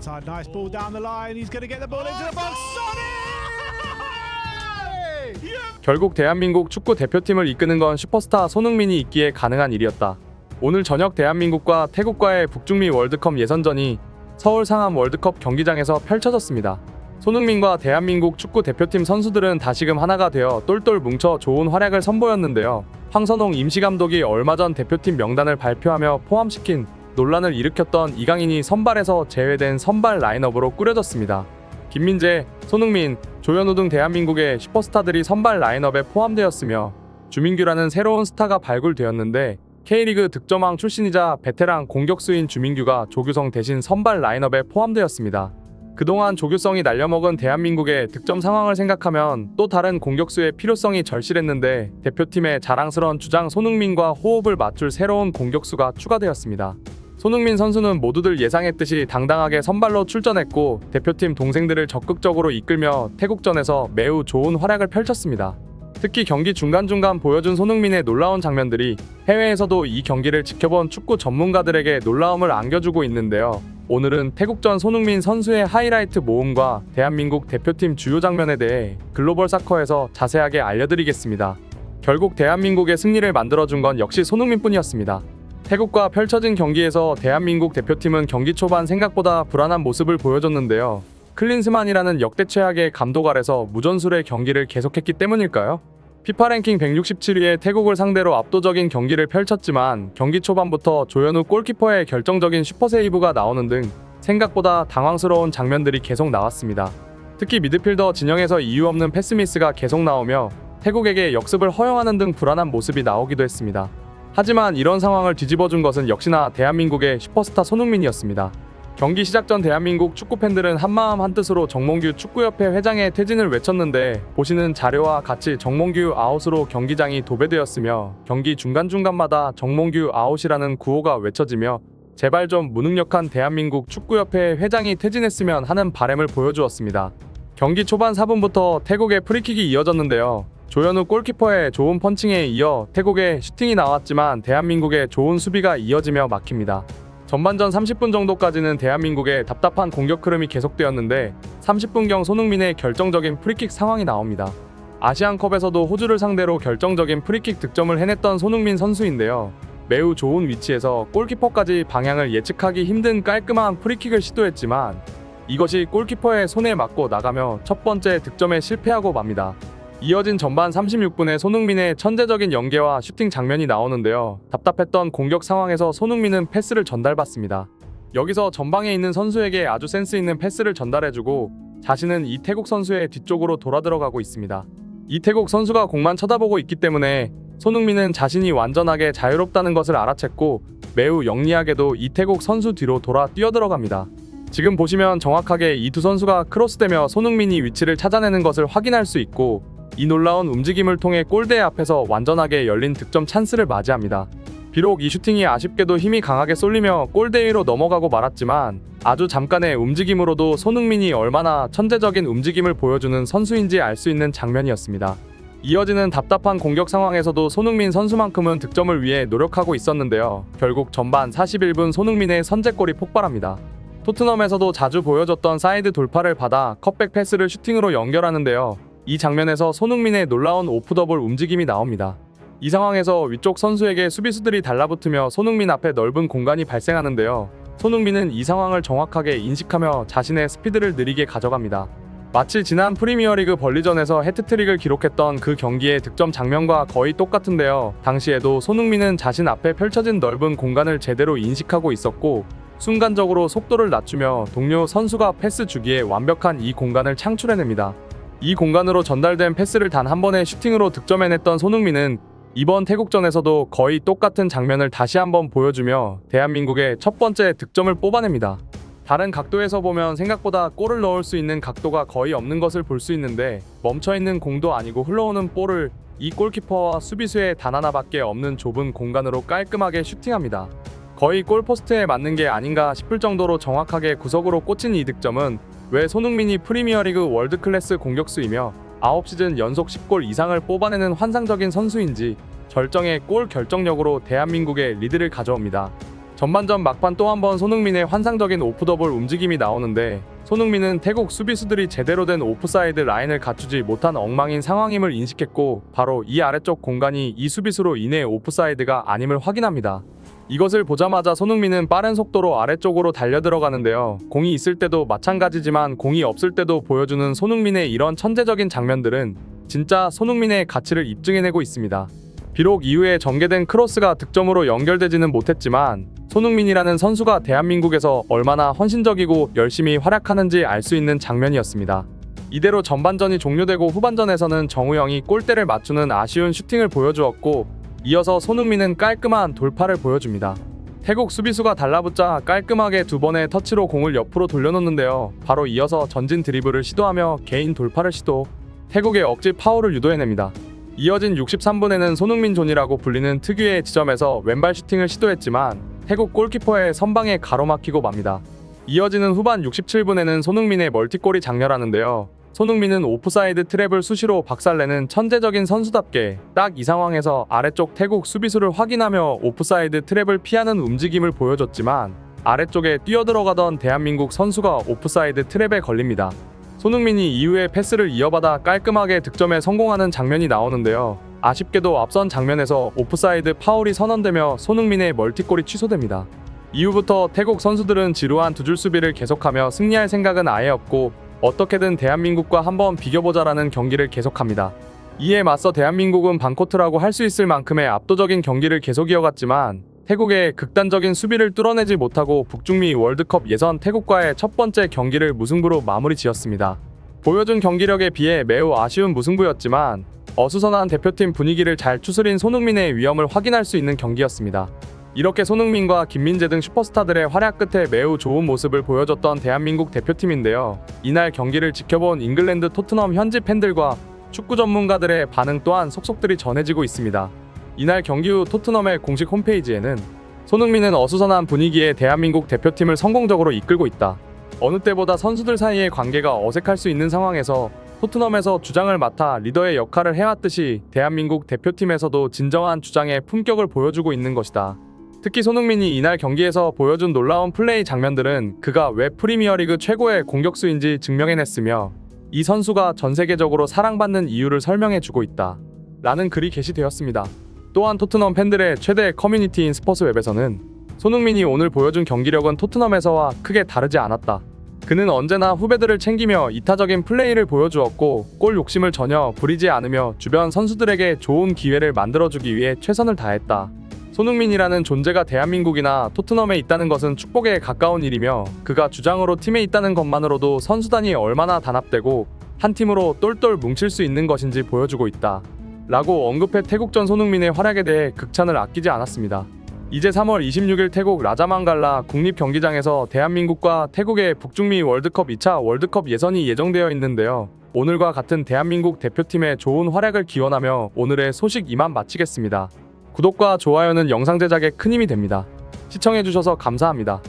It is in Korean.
Onside, nice ball down the line. He's going to get the ball into the box. Sonny! 결국 대한민국 축구 대표팀을 이끄는 건 슈퍼스타 손흥민이 있기에 가능한 일이었다. 오늘 저녁 대한민국과 태국과의 북중미 월드컵 예선전이 서울 상암 월드컵 경기장에서 펼쳐졌습니다. 손흥민과 대한민국 축구 대표팀 선수들은 다시금 하나가 되어 똘똘 뭉쳐 좋은 활약을 선보였는데요. 황선홍 임시감독이 얼마 전 대표팀 명단을 발표하며 포함시킨 논란을 일으켰던 이강인이 선발에서 제외된 선발 라인업으로 꾸려졌습니다. 김민재, 손흥민, 조현우 등 대한민국의 슈퍼스타들이 선발 라인업에 포함되었으며 주민규라는 새로운 스타가 발굴되었는데 K리그 득점왕 출신이자 베테랑 공격수인 주민규가 조규성 대신 선발 라인업에 포함되었습니다. 그동안 조규성이 날려먹은 대한민국의 득점 상황을 생각하면 또 다른 공격수의 필요성이 절실했는데 대표팀의 자랑스러운 주장 손흥민과 호흡을 맞출 새로운 공격수가 추가되었습니다. 손흥민 선수는 모두들 예상했듯이 당당하게 선발로 출전했고 대표팀 동생들을 적극적으로 이끌며 태국전에서 매우 좋은 활약을 펼쳤습니다. 특히 경기 중간중간 보여준 손흥민의 놀라운 장면들이 해외에서도 이 경기를 지켜본 축구 전문가들에게 놀라움을 안겨주고 있는데요. 오늘은 태국전 손흥민 선수의 하이라이트 모음과 대한민국 대표팀 주요 장면에 대해 글로벌 사커에서 자세하게 알려드리겠습니다. 결국 대한민국의 승리를 만들어준 건 역시 손흥민뿐이었습니다. 태국과 펼쳐진 경기에서 대한민국 대표팀은 경기 초반 생각보다 불안한 모습을 보여줬는데요. 클린스만이라는 역대 최악의 감독 아래서 무전술의 경기를 계속했기 때문일까요? 피파 랭킹 167위의 태국을 상대로 압도적인 경기를 펼쳤지만 경기 초반부터 조현우 골키퍼의 결정적인 슈퍼세이브가 나오는 등 생각보다 당황스러운 장면들이 계속 나왔습니다. 특히 미드필더 진영에서 이유 없는 패스미스가 계속 나오며 태국에게 역습을 허용하는 등 불안한 모습이 나오기도 했습니다. 하지만 이런 상황을 뒤집어준 것은 역시나 대한민국의 슈퍼스타 손흥민이었습니다. 경기 시작 전 대한민국 축구팬들은 한마음 한뜻으로 정몽규 축구협회 회장의 퇴진을 외쳤는데 보시는 자료와 같이 정몽규 아웃으로 경기장이 도배되었으며 경기 중간중간마다 정몽규 아웃이라는 구호가 외쳐지며 제발 좀 무능력한 대한민국 축구협회 회장이 퇴진했으면 하는 바람을 보여주었습니다. 경기 초반 4분부터 태국의 프리킥이 이어졌는데요. 조현우 골키퍼의 좋은 펀칭에 이어 태국의 슈팅이 나왔지만 대한민국의 좋은 수비가 이어지며 막힙니다. 전반전 30분 정도까지는 대한민국의 답답한 공격 흐름이 계속되었는데 30분경 손흥민의 결정적인 프리킥 상황이 나옵니다. 아시안컵에서도 호주를 상대로 결정적인 프리킥 득점을 해냈던 손흥민 선수인데요. 매우 좋은 위치에서 골키퍼까지 방향을 예측하기 힘든 깔끔한 프리킥을 시도했지만 이것이 골키퍼의 손에 맞고 나가며 첫 번째 득점에 실패하고 맙니다. 이어진 전반 36분에 손흥민의 천재적인 연계와 슈팅 장면이 나오는데요. 답답했던 공격 상황에서 손흥민은 패스를 전달받습니다. 여기서 전방에 있는 선수에게 아주 센스 있는 패스를 전달해주고 자신은 이태국 선수의 뒤쪽으로 돌아들어가고 있습니다. 이태국 선수가 공만 쳐다보고 있기 때문에 손흥민은 자신이 완전하게 자유롭다는 것을 알아챘고 매우 영리하게도 이태국 선수 뒤로 돌아 뛰어들어갑니다. 지금 보시면 정확하게 이 두 선수가 크로스되며 손흥민이 위치를 찾아내는 것을 확인할 수 있고 이 놀라운 움직임을 통해 골대 앞에서 완전하게 열린 득점 찬스를 맞이합니다. 비록 이 슈팅이 아쉽게도 힘이 강하게 쏠리며 골대 위로 넘어가고 말았지만 아주 잠깐의 움직임으로도 손흥민이 얼마나 천재적인 움직임을 보여주는 선수인지 알 수 있는 장면이었습니다. 이어지는 답답한 공격 상황에서도 손흥민 선수만큼은 득점을 위해 노력하고 있었는데요. 결국 전반 41분 손흥민의 선제골이 폭발합니다. 토트넘에서도 자주 보여줬던 사이드 돌파를 받아 컷백 패스를 슈팅으로 연결하는데요. 이 장면에서 손흥민의 놀라운 오프더볼 움직임이 나옵니다. 이 상황에서 위쪽 선수에게 수비수들이 달라붙으며 손흥민 앞에 넓은 공간이 발생하는데요. 손흥민은 이 상황을 정확하게 인식하며 자신의 스피드를 느리게 가져갑니다. 마치 지난 프리미어리그 벌리전에서 해트트릭을 기록했던 그 경기의 득점 장면과 거의 똑같은데요. 당시에도 손흥민은 자신 앞에 펼쳐진 넓은 공간을 제대로 인식하고 있었고 순간적으로 속도를 낮추며 동료 선수가 패스 주기에 완벽한 이 공간을 창출해냅니다. 이 공간으로 전달된 패스를 단 한 번의 슈팅으로 득점해냈던 손흥민은 이번 태국전에서도 거의 똑같은 장면을 다시 한번 보여주며 대한민국의 첫 번째 득점을 뽑아냅니다. 다른 각도에서 보면 생각보다 골을 넣을 수 있는 각도가 거의 없는 것을 볼 수 있는데 멈춰있는 공도 아니고 흘러오는 볼을 이 골키퍼와 수비수의 단 하나밖에 없는 좁은 공간으로 깔끔하게 슈팅합니다. 거의 골포스트에 맞는 게 아닌가 싶을 정도로 정확하게 구석으로 꽂힌 이 득점은 왜 손흥민이 프리미어리그 월드클래스 공격수이며 9시즌 연속 10골 이상을 뽑아내는 환상적인 선수인지 절정의 골 결정력으로 대한민국의 리드를 가져옵니다. 전반전 막판 또 한 번 손흥민의 환상적인 오프더볼 움직임이 나오는데 손흥민은 태국 수비수들이 제대로 된 오프사이드 라인을 갖추지 못한 엉망인 상황임을 인식했고 바로 이 아래쪽 공간이 이 수비수로 인해 오프사이드가 아님을 확인합니다. 이것을 보자마자 손흥민은 빠른 속도로 아래쪽으로 달려들어가는데요. 공이 있을 때도 마찬가지지만 공이 없을 때도 보여주는 손흥민의 이런 천재적인 장면들은 진짜 손흥민의 가치를 입증해내고 있습니다. 비록 이후에 전개된 크로스가 득점으로 연결되지는 못했지만 손흥민이라는 선수가 대한민국에서 얼마나 헌신적이고 열심히 활약하는지 알 수 있는 장면이었습니다. 이대로 전반전이 종료되고 후반전에서는 정우영이 골대를 맞추는 아쉬운 슈팅을 보여주었고 이어서 손흥민은 깔끔한 돌파를 보여줍니다. 태국 수비수가 달라붙자 깔끔하게 두 번의 터치로 공을 옆으로 돌려놓는데요. 바로 이어서 전진 드리블을 시도하며 개인 돌파를 시도, 태국의 억지 파울을 유도해냅니다. 이어진 63분에는 손흥민 존이라고 불리는 특유의 지점에서 왼발 슈팅을 시도했지만 태국 골키퍼의 선방에 가로막히고 맙니다. 이어지는 후반 67분에는 손흥민의 멀티골이 장렬하는데요. 손흥민은 오프사이드 트랩을 수시로 박살내는 천재적인 선수답게 딱 이 상황에서 아래쪽 태국 수비수를 확인하며 오프사이드 트랩을 피하는 움직임을 보여줬지만 아래쪽에 뛰어들어가던 대한민국 선수가 오프사이드 트랩에 걸립니다. 손흥민이 이후에 패스를 이어받아 깔끔하게 득점에 성공하는 장면이 나오는데요. 아쉽게도 앞선 장면에서 오프사이드 파울이 선언되며 손흥민의 멀티골이 취소됩니다. 이후부터 태국 선수들은 지루한 두 줄 수비를 계속하며 승리할 생각은 아예 없고 어떻게든 대한민국과 한번 비겨보자라는 경기를 계속합니다. 이에 맞서 대한민국은 반코트라고 할 수 있을 만큼의 압도적인 경기를 계속 이어갔지만 태국의 극단적인 수비를 뚫어내지 못하고 북중미 월드컵 예선 태국과의 첫 번째 경기를 무승부로 마무리 지었습니다. 보여준 경기력에 비해 매우 아쉬운 무승부였지만 어수선한 대표팀 분위기를 잘 추스린 손흥민의 위엄을 확인할 수 있는 경기였습니다. 이렇게 손흥민과 김민재 등 슈퍼스타들의 활약 끝에 매우 좋은 모습을 보여줬던 대한민국 대표팀인데요. 이날 경기를 지켜본 잉글랜드 토트넘 현지 팬들과 축구 전문가들의 반응 또한 속속들이 전해지고 있습니다. 이날 경기 후 토트넘의 공식 홈페이지에는 손흥민은 어수선한 분위기에 대한민국 대표팀을 성공적으로 이끌고 있다. 어느 때보다 선수들 사이의 관계가 어색할 수 있는 상황에서 토트넘에서 주장을 맡아 리더의 역할을 해왔듯이 대한민국 대표팀에서도 진정한 주장의 품격을 보여주고 있는 것이다. 특히 손흥민이 이날 경기에서 보여준 놀라운 플레이 장면들은 그가 왜 프리미어리그 최고의 공격수인지 증명해냈으며 이 선수가 전 세계적으로 사랑받는 이유를 설명해주고 있다. 라는 글이 게시되었습니다. 또한 토트넘 팬들의 최대 커뮤니티인 스포츠웹에서는 손흥민이 오늘 보여준 경기력은 토트넘에서와 크게 다르지 않았다. 그는 언제나 후배들을 챙기며 이타적인 플레이를 보여주었고 골 욕심을 전혀 부리지 않으며 주변 선수들에게 좋은 기회를 만들어주기 위해 최선을 다했다. 손흥민이라는 존재가 대한민국이나 토트넘에 있다는 것은 축복에 가까운 일이며 그가 주장으로 팀에 있다는 것만으로도 선수단이 얼마나 단합되고 한 팀으로 똘똘 뭉칠 수 있는 것인지 보여주고 있다. 라고 언급해 태국전 손흥민의 활약에 대해 극찬을 아끼지 않았습니다. 이제 3월 26일 태국 라자망갈라 국립경기장에서 대한민국과 태국의 북중미 월드컵 2차 월드컵 예선이 예정되어 있는데요. 오늘과 같은 대한민국 대표팀의 좋은 활약을 기원하며 오늘의 소식 이만 마치겠습니다. 구독과 좋아요는 영상 제작에 큰 힘이 됩니다. 시청해주셔서 감사합니다.